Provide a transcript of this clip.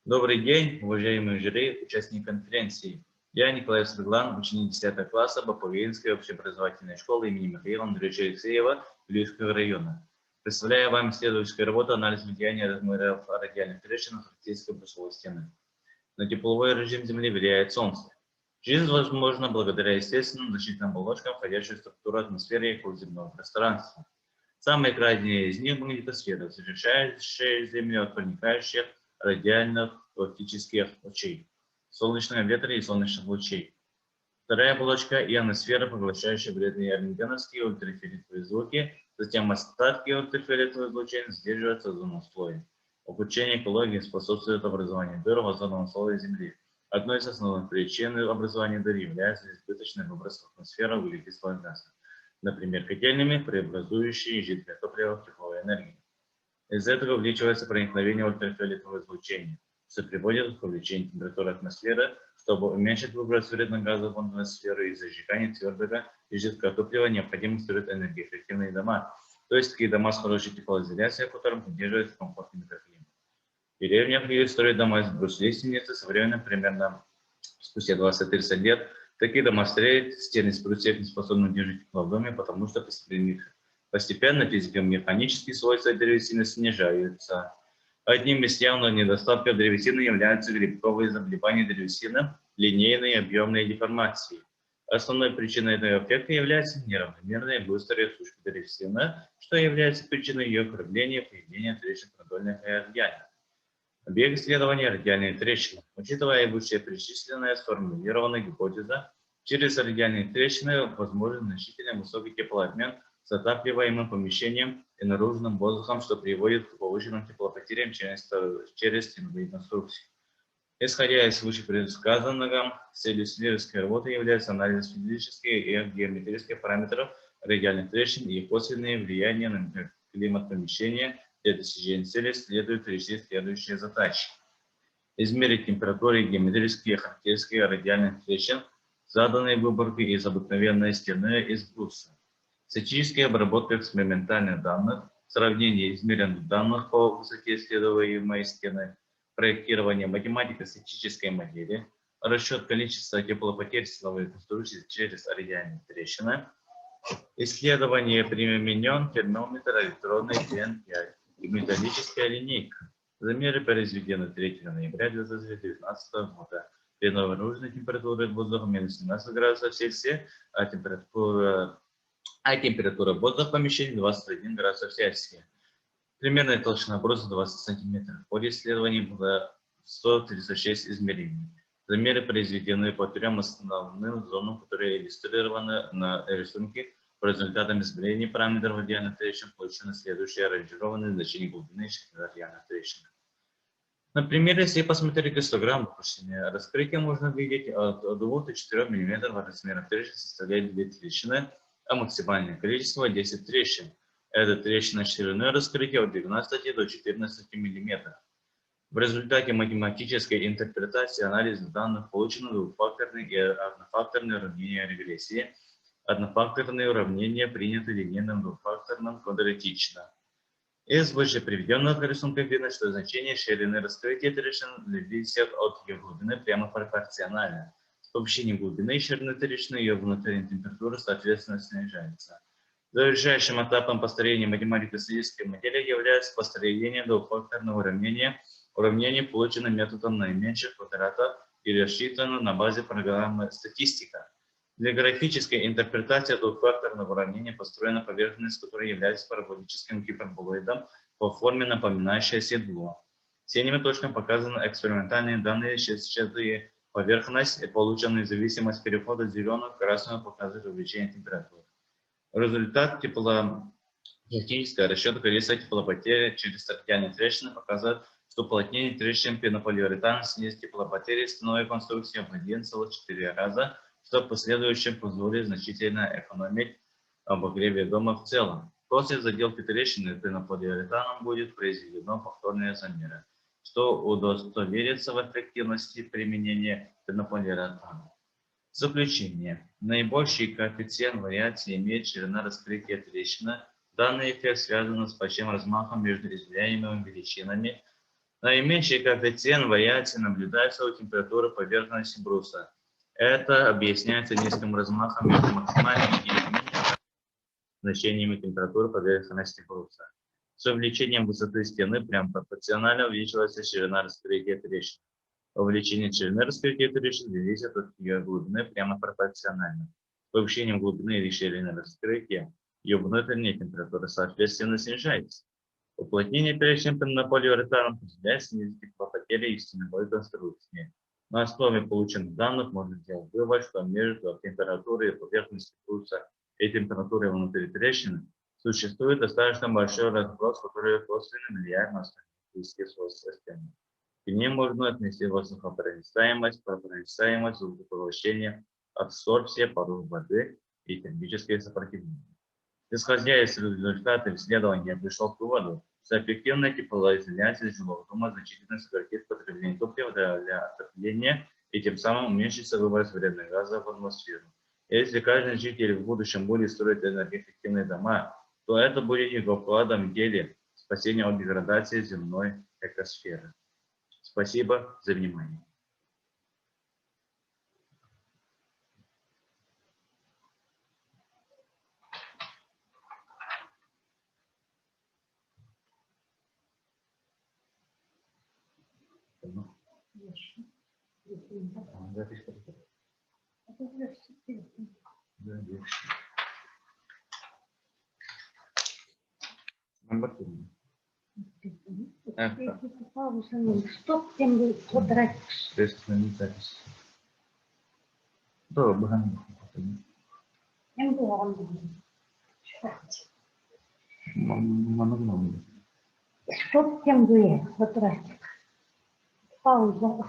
Добрый день, уважаемые жюри, участники конференции. Я Николай Свердлан, ученик 10 класса Баповинской общеобразовательной школы имени Михаила Андреевича Алексеева Львивского района. Представляю вам исследовательскую работу «Анализ влияния размеров радиальных трещин на характеристику брусовой стены». На тепловой режим Земли влияет Солнце. Жизнь возможна благодаря естественным защитным оболочкам, входящим в структуру атмосферы и околоземного пространства. Самые крайние из них – магнитосфера, защищающая Землю от проникающих радиальных оптических лучей, солнечного ветра и солнечных лучей. Вторая оболочка – ионосфера, поглощающая вредные рентгеновские и ультрафиолетовые звуки, затем остатки ультрафиолетовых излучений сдерживаются в озоновом слое. Ухудшение экологии способствует образованию дыр в озоновом слое Земли. Одной из основных причин образования дыр является избыточный выброс в атмосферу углекислого газа, например, котельными, преобразующие жидкое топливо в тепловую энергию. Из-за этого увеличивается проникновение ультрафиолетового излучения, что приводит к увеличению температуры атмосферы. Чтобы уменьшить выброс вредных газов в атмосферу и зажигание твердого и жидкого топлива, необходимо строить энергоэффективные дома, то есть такие дома с хорошей теплоизоляцией, в которых поддерживается комфортный микроклимат. В деревнях люди строят дома из брус-лиственницы, со временем примерно спустя 20-30 лет. Такие дома строят, стены из брусьев не способны удержать тепло в доме, потому что постепенно физико-механические свойства древесины снижаются. Одним из явных недостатков древесины являются грибковые заболевания древесины, линейные и объемные деформации. Основной причиной этого эффекта является неравномерная и быстрая сушка древесины, что является причиной ее округления и появления трещин продольных и радиальных. Объект исследования радиальные трещины. Учитывая вышеперечисленное, сформулирована гипотеза, через радиальные трещины возможен значительно высокий теплообмен с отапливаемым помещением и наружным воздухом, что приводит к повышенным теплопотерям через стеновые конструкции. Исходя из вышепредсказанного, целью исследовательской работы является анализ физических и геометрических параметров радиальных трещин и их косвенное влияние на микроклимат помещения. Для достижения цели следует решить следующие задачи. Измерить температуру и геометрические характеристики радиальных трещин, заданные выборкой из обыкновенной стены из бруса. Статическая обработка экспериментальных данных, сравнение измеренных данных по высоте исследуемой стены, проектирование математико-статической модели, расчет количества теплопотерь силовой конструкции через радиальные трещины, исследование применен термометр электронный TN5 и металлическая линейка. Замеры произведены 3 ноября 2019 года. При наружной температуре воздуха минус 17 градусов Цельсия, а температура воздуха в помещении 21 градусов Цельсия. Примерная толщина бруса 20 см. В ходе исследований было 136 измерений. Замеры произведены по 3 основным зонам, которые иллюстрированы на рисунке. По результатам измерений параметров радиальных трещин получены следующие аранжированные значения глубины и ширины радиальных трещин. Например, если посмотреть гистограмму допущения раскрытия, можно видеть от 2 до 4 мм размеров трещин составляет 2 трещины, а максимальное количество 10 трещин. Это трещина шириной раскрытия от 12 до 14 мм. В результате математической интерпретации анализа данных получены двухфакторные и однофакторные уравнения регрессии. Однофакторные уравнения приняты линейным двухфакторным квадратично. Из выше приведенных рисунков видно, что значение ширины раскрытия трещин зависит от ее глубины прямо пропорционально. С повышением глубины и ширины трещины ее внутренняя температура соответственно снижается. Завершающим этапом построения математико-статической модели является построение двухфакторного уравнения. Уравнение получено методом наименьших квадратов и рассчитано на базе программы статистика. Для графической интерпретации двухфакторного уравнения построена поверхность, которая является параболическим гиперболоидом по форме, напоминающей седло. Синими точками показаны экспериментальные данные, счастливые поверхность, полученные в зависимости от перехода зеленого к красному, показывает увеличение температуры. Результат теплотехнического расчета количества теплопотери через радиальные трещины показывает, что уплотнение трещин пенополиуретана снизит теплопотери становой конструкции в 1,4 раза, что в последующем позволит значительно экономить обогреве дома в целом. После заделки трещины пенополиуретаном будет произведено повторные замеры, что удостоверится в эффективности применения пенополиуретана. Заключение. Наибольший коэффициент вариации имеет ширина раскрытия трещины. Данный эффект связан с большим размахом между измеряемыми величинами. Наименьший коэффициент вариации наблюдается у температуры поверхности бруса. Это объясняется низким размахом между максимальными и минимальными значениями температуры поверхности бруса. С увеличением высоты стены прямо пропорционально увеличивается ширина раскрытия трещин. Увеличение ширины раскрытия трещин зависит от ее глубины прямо пропорционально. С повышением глубины или ширины раскрытия ее внутренняя температура соответственно снижается. Уплотнение трещин на полиуретаном позволяет снизить теплопотери и стеновой конструкции. На основе полученных данных можно сделать вывод, что между температурой поверхности бруса и температурой внутри трещины существует достаточно большой разброс, который косвенно влияет на физические свойства стены. К ним можно отнести воздухопроницаемость, пропроницаемость, звукопоглощение, абсорбция поров воды и термическое сопротивление. Исходя из результатов исследования, я пришел к выводу, что эффективная теплоизоляция жилого дома значительно сократит потребление топлива для отопления и тем самым уменьшится выброс вредных газов в атмосферу. Если каждый житель в будущем будет строить энергоэффективные дома, то это будет его вкладом в деле спасения от деградации земной экосферы. Спасибо за внимание. Стоп, тем будет квадрат. Yang dua orang. Стоп, тем будет квадрат. Пауза.